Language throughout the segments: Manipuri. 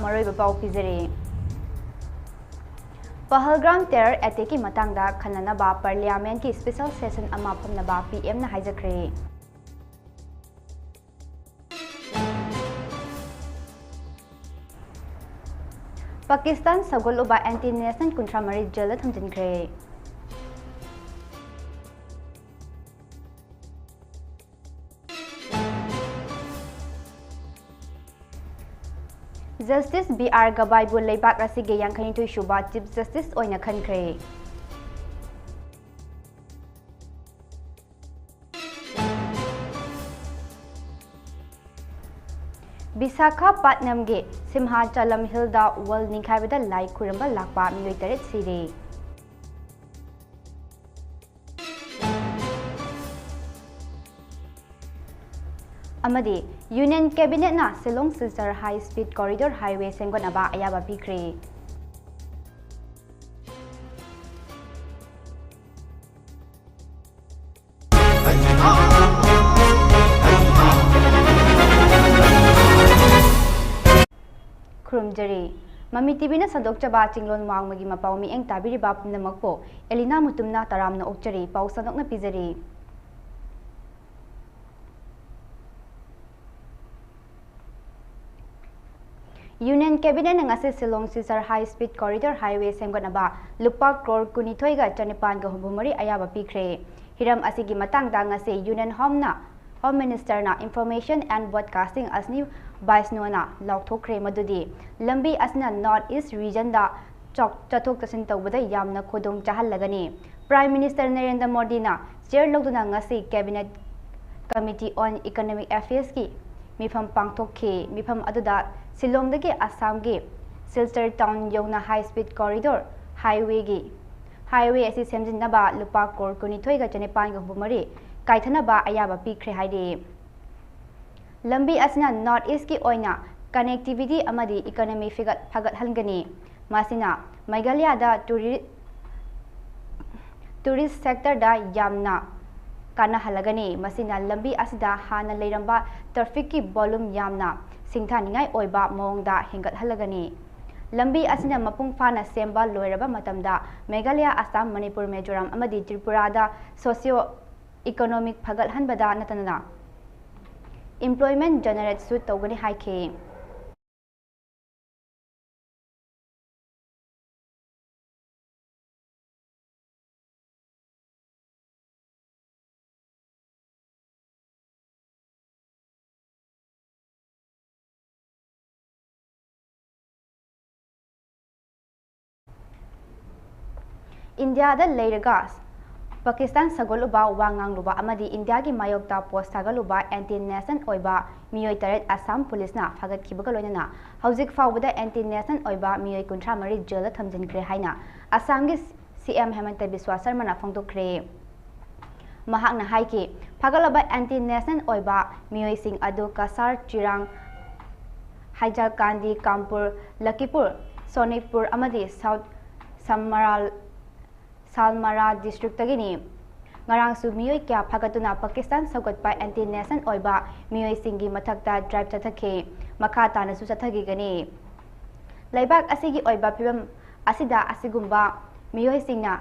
Maroy Bapao Pizeri Pahalgram terror attack ki matangda khananaba parliament ki special session ama phamnaba PM na haijakre Pakistan sagoluba anti-nation kuntramari jela thamjinkre Justice BR Gabai bu leibak asige yankhani tui shuba Chief Justice oina khankre Visakhapatnam ge Simhachalam Hilda Wal Ningkhaibada Lai Khuramba Lakpa Miyoi Taret Siri Amadi Union Cabinet na Silong Sister High Speed Corridor Highway Senggonaba ayaba pikre Krumjari Mami TV na sadok chaba Chinglon Wangmagi Mapao mi eng tabiri ba pumnamakpo ALINA MUTUM na taram na okchari pau sadok na pizari Union Cabinet ngase Silong Sister High Speed Corridor Highway Senggonaba lupa crore kunithoi ga chanipan ga humumari ayaba pikre hiram asigi matangda ngase Union Home Minister na Information and Broadcasting asni Vice Nona Lokthokre madudi lambi asna North East Region da chathok tasin tawbada yamna khodong chahallagani Prime Minister Narendra Modi na chair logduna ngase Cabinet Committee on Economic Affairs ki mifam pangthokhe mifam aduda Silongdagi Assamgi Silchar Town Yona High Speed Corridor Highway asi semjinaba lupa crore kunithoi ga chanipan ga humari kaithanaba ayaba pikre haide lambi asna North East ki oina connectivity amadi economy phagat halgani masina Meghalaya da tourist sector da yamna kana halagani masina lambi asida hana leiramba traffic ki volume yamna singthaningai oiba mongda hingat halagani lambi asina mapung fana semba loiraba matamda Meghalaya Assam Manipur Mizoram amadi Tripura da socio economic phagat hanbada natana employment generate su tawgani haike India da leiragas Pakistan sagoluba wangangluba amadi India gi mayokta post sagaluba anti-nation oiba miyoi taret Assam police na phagat khibaga loinana hauzik fawbada anti-nation oiba miyoi kuntra mari jela thamjinkre haina Assam gi CM Hemanta Biswa Sharma na phongdokre mahakna haiki phagalaba anti-nation oiba miyoi sing adu Kasar Chirang Haijalkandi Kampur Lakipur Sonipur amadi South Salmara district tagini ngarang su miyoi kya phagatuna Pakistan sagot pa anti-nation oiba miyoi singi mathakta drive chathake makha tana su chathagi gani laibak asigi oiba phibam asida asigumba miyoi singna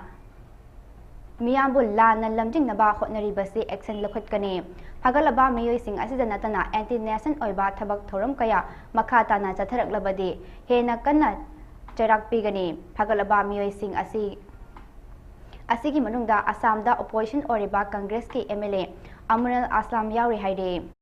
miyambu lana lamjing naba hotnari basi action lakhat kani phagalaba miyoi sing asida natana anti-nation oiba thabak thoram kaya makha tana chatharak labadi hena kanna charak pigani phagalaba miyoi sing asigi manungda Assam da opposition oriba Congress ki MLA Amunal Aslam yauri haide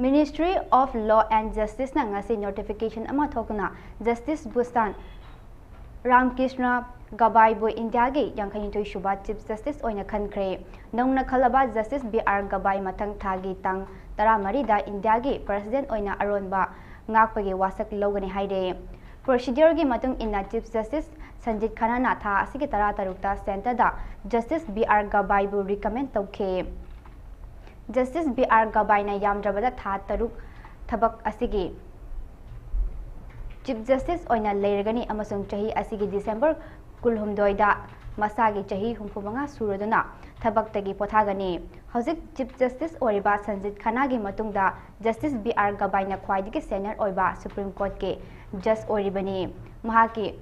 Ministry of Law and Justice na ngasi notification ama thokna Justice Bustan Ramkrishna Gabai bu India gi yankhani shuba Chief Justice oina khankre nongna khalaba Justice BR Gabai mathang thagi tang taramari da India gi President oina aronba ngakpagi wasak logani haide Procedure gi matung inna Chief Justice Sanjit Khanna na tha asigi tara tarukta center da Justice B.R. Gabai bu recommend tawkhe. Justice B.R. Gabai na yamdrabada tha taruk thabak asigi Chief Justice oina leirgani amasung chahi asigi December kulhumdoi da masagi chahi humphumanga suraduna thabak tagi pothagani. Hojik Chief Justice oriba Sanjit Khanna gi matungda Justice B.R. Gabai na khwaidigi senior oiba Supreme Court ke Judge oribani. Mahaki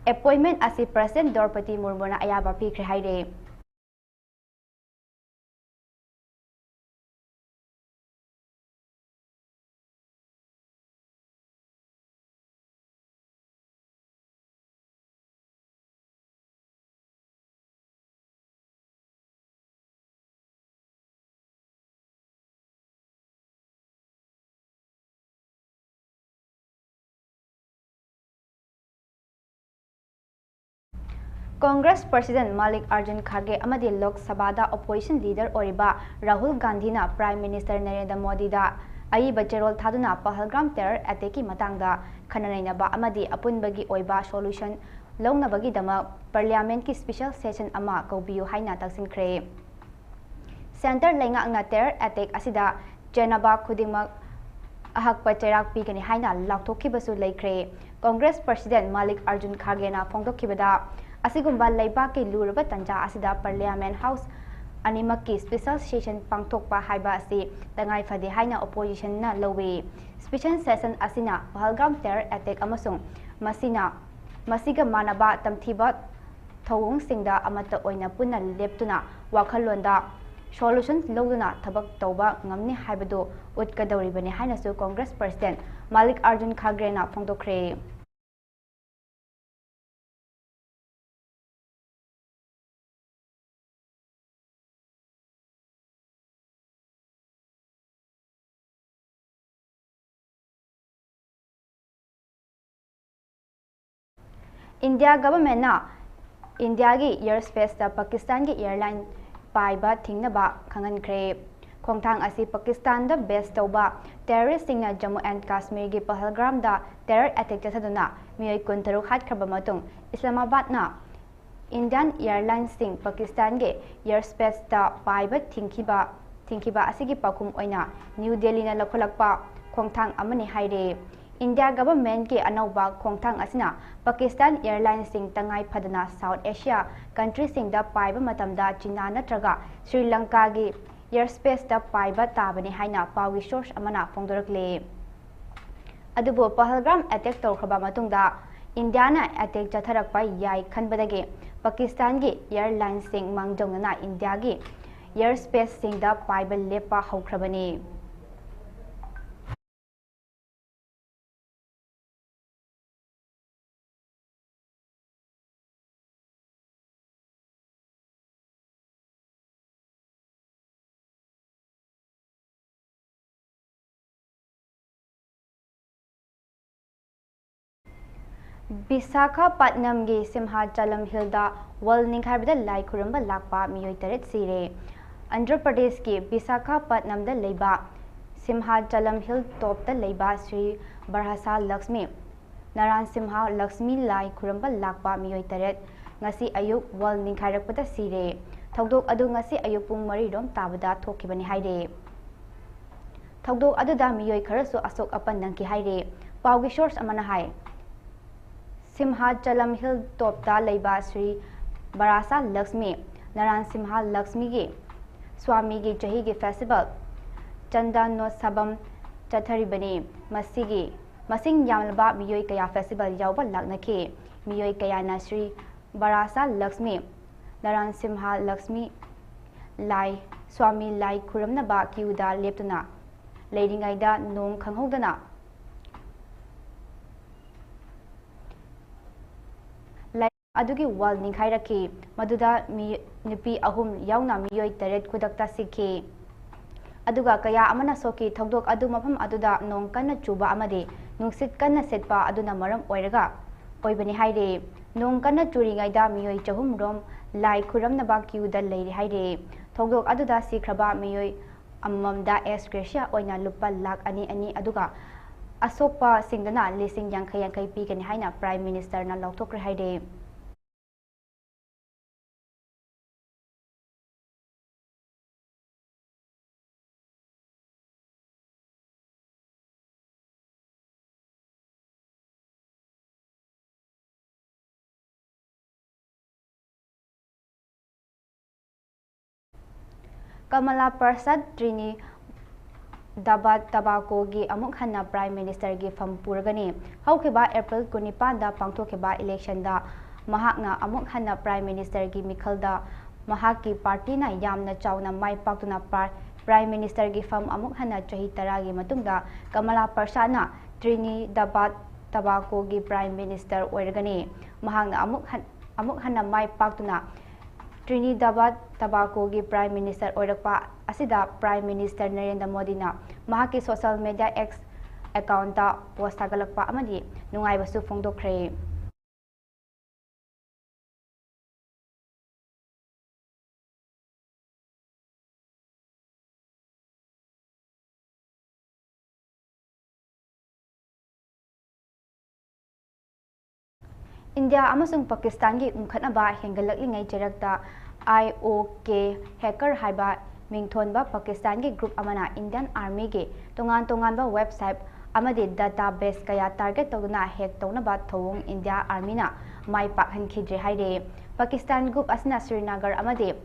appointment asi President Draupadi Murmu na ayaba pikre haire. Congress President Malik Arjun Kharge amadi Lok Sabha da opposition leader oriba Rahul Gandhi na Prime Minister Narendra Modi da ayi bacherol thaduna Pahalgam terror attack ki matangda khananainaba amadi apunbagi oiba solution launabagi dama Parliament ki special session ama kaubiyu haina taksinkhre. Center lenga na terror attack asida Janaba khudingmak ahak pacherak pigani haina laktokhibasu leikre. Congress President Malik Arjun Kharge na phongdokhibada asigumba laibaki luraba tanja asida Parliament House animaki special session pangthokpa haiba asi tangai phade haina opposition na lowe. Special session asina Pahalgam terror attack amasung masiga manaba tamthiba thawung singda amata oina punna leptuna wakhalonda solution loduna thabak tawba ngamni haibadu utkadawribani haina su Congress President Malik Arjun Kharge na phongdokre. India government na India gi airspace da Pakistan gi airline paiba thingnaba khangankre. Khongthang asi Pakistan da base tawba terrorist singna Jammu and Kashmir gi Pahalgam da terror attack chasaduna miyoi kuntaruk hatkhaba matung Islamabad na Indian Airlines sing Pakistan gi airspace da paiba thingkiba asigi pakum oina New Delhi na lakholakpa khongthang amani haire. India government ke anauba khongthang asina Pakistan Airlines sing tangai phadana South Asia country sing da paiba matamda China natraga Sri Lanka gi airspace da paiba tabani haina pawi source amana phongdorakle. Adubo Pahalgam attack tawkhaba matungda India na attack chatharakpa yai khanbadagi Pakistan gi airlines sing mangjongna India gi airspace sing da paiba lepa haukrabani. Visakhapatnam gi Simhachalam Hilda Wal Ninghabida Lai Kuramba Lakpa Miyoi Taret Sire. Andhra Pradesh ki Visakhapatnam da Leiba Simhachalam Hill Top da Leiba Sri Barhasa Lakshmi Naran Simha Lakshmi Lai Kuramba Lakpa Miyoi Taret ngasi ayuk Wal Ningharakpada Sire. Thogdok adu ngasi ayuk pung 3 rom tabada thokibani haire. Thogdok adu da miyoi kharasu asok apan nangki haire. Paugi source amana hai Simhachalam Hill Top da Leiba Sri Barasa Lakshmi Naran Simha Lakshmi gi Swami gi Chahi gi festival Chandano Sabam Chatharibani Masing Yamlaba Miyoi Kaya festival yauba laknake Miyoi Kaya na Sri Barasa Lakshmi Naran Simha Lakshmi Lai Swami Lai Kuramnaba Kiuda Leptuna Leiringaida Nong Khanghodana Adugi wal ninghairaki maduda nupi ahum yauna miyoi taret kudakta sikhi aduga kaya amana soki thogdok adu mafam aduda nong kanna chuba amade nungsit kanna setpa aduna maram oiraga oibani haire nong kanna churingaida miyoi chahum rom lai khuramnaba kiuda leiri haire thogdok aduda sikhraba miyoi amamda es gracia oina lupa lak ani aduga asokpa singdana lising yang kai pigani haina Prime Minister na lauthokre haide Kamala Prasad Trini Dabat Tabako gi amuk hanna Prime Minister gi Fampurgani Haukiba April 19 da pangthokiba election da mahakna amuk hanna Prime Minister gi Mikhalda mahaki party na yamna chawna mai paktuna Prime Minister gi fam amuk hanna chahi tara gi matungda Kamala Prasad na Trini Dabat Tabako gi Prime Minister oirgani mahakna amuk hanna mai paktuna Trinidad Tobago gi Prime Minister oirakpa asida Prime Minister Narendra Modi na mahaki social media X account ta post tagalakpa amadi nungaibasu phongdokre India amasung Pakistan gi umkhatnaba hengalaklingai jerakta IOK hacker haiba mingthonba Pakistan gi group amana Indian Army gi tongan ba website amadi database kaya target tawna hack townaba thawung India Army na mai pakhankhidre haide Pakistan group asna Srinagar amadi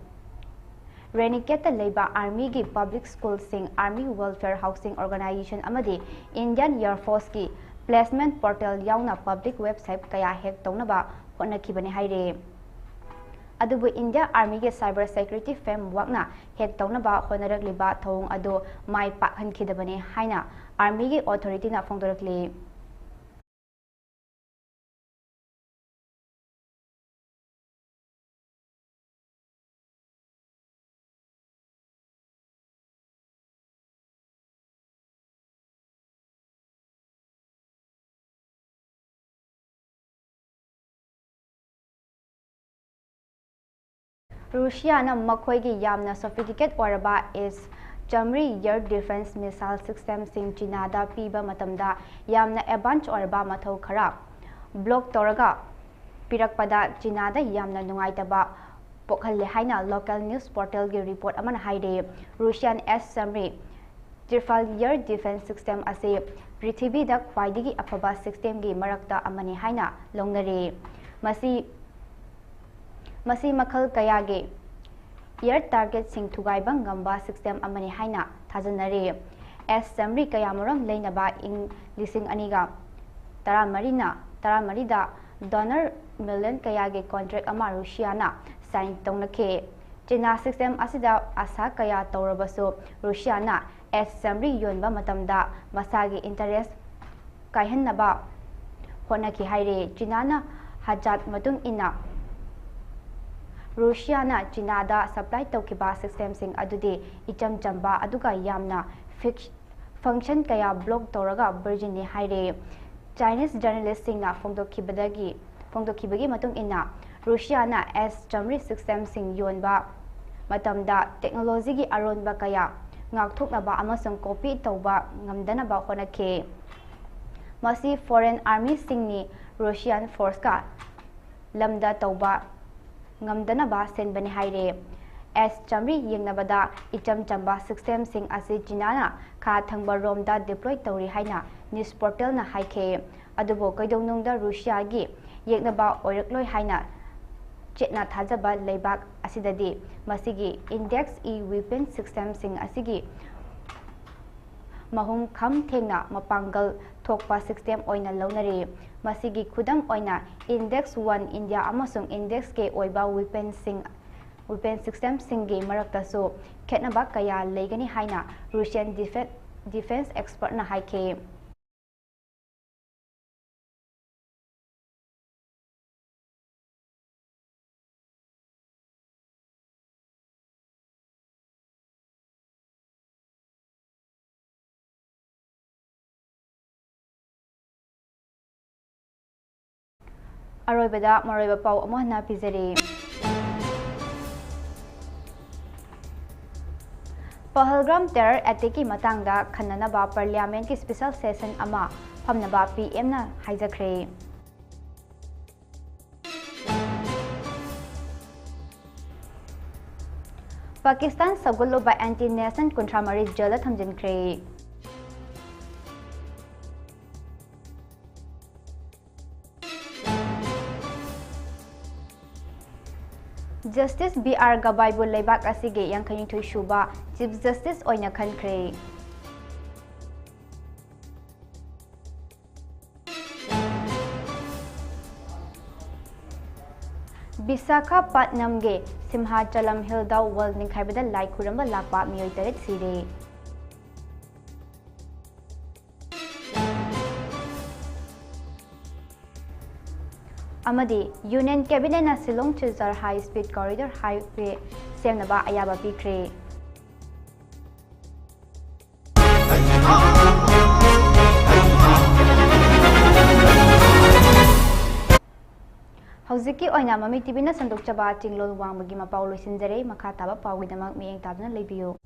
Reniketa Leba Army gi public school sing Army Welfare Housing Organization amadi Indian Air Force gi placement portal yauna public website kaya hack townaba honakibani haire adubu India Army ge cyber security framework na hack townaba honarakliba thawung adu mai pakhankhidabani haina Army ge authority na phongdorakli Russia na makhoi gi yamna sophisticated oraba is Jamri air defense missile system sing China da piba matamda yamna advanced oraba mathau khara block toraga pirakpada China da yamna nungaitaba pokhalle haina local news portal gi report amana haide Russian S-Jamri air defense system ase Prithvi da khwaidigi afaba system gi marakta amani haina longnare masi makhal kayage air target sing thugaiba ngamba system amani haina thajanare S-Jamri kayamuram leinaba ing lising aniga taramari da donor million kayage contract ama Russia na sign tongnake China system asida asa kaya tawrabasu Russia na S-Jamri yonba matamda masagi interest kaihannaba honaki haire China na hajat matung ina Russia na China da supply tawkiba system sing adudi icham chamba aduga yamna function kaya block toraga virgin ni haire Chinese journalist sing na phongdokhibagi matung ina Russia na S-Jamri system sing yonba matamda technology gi aronba kaya ngakthoknaba amasung copy tawba ngamdanaba honake masi foreign army sing ni Russian force ka lamda tawba ngamdanaba senbani haire S-Jamri yengnabada icham chamba system sing asi China na kha thangba romda deploy tawri haina news portal na haike adubo kaidongnungda Russia gi yengnaba oirakloi haina chetna thajaba leibak asidadi masigi index weapon system sing asigi mahum kham thengna mapangal thokpa system oina launare masigi khudam oina index 1 India amasung index ke oiba weapon system sing ge marakta so khetnaba kaya leigani haina Russian defense expert na haike Aroibada maroiba pau amahna pizari Pahalgam terror attack ki matangda khananaba parliament ki special session ama ꯐꯝꯅꯕ ꯄꯤꯑꯦꯝꯅ ꯍꯥꯏꯖꯈ꯭ꯔꯦ꯫ पाकिस्तान सगुल्लुबा एंटी नेशन 53 जेल थमजिनख्रे। जस्टिस BR गबाइबु लेबाक असिगे 52 सुबा चीफ जस्टिस ओइना खनख्रे। विशाखापट्टनम गे सिम्हाचलम हिलदा वर्ल्ड निखाइबदा लाई खुरंबा लाकपा मियोय तरेत सिरे। अमदी यूनियन कैबिनेट ना Shillong Silchar high speed corridor highway सेमनबा अयाबा पीख्रे। हौजिकी ओइना ममी टीवी ना संदोकचबा चिंगलोन वांगमगी मापाओ लोइसिनजरे मखा ताबा पाउगिदमक मियेंग तादना लेबियो।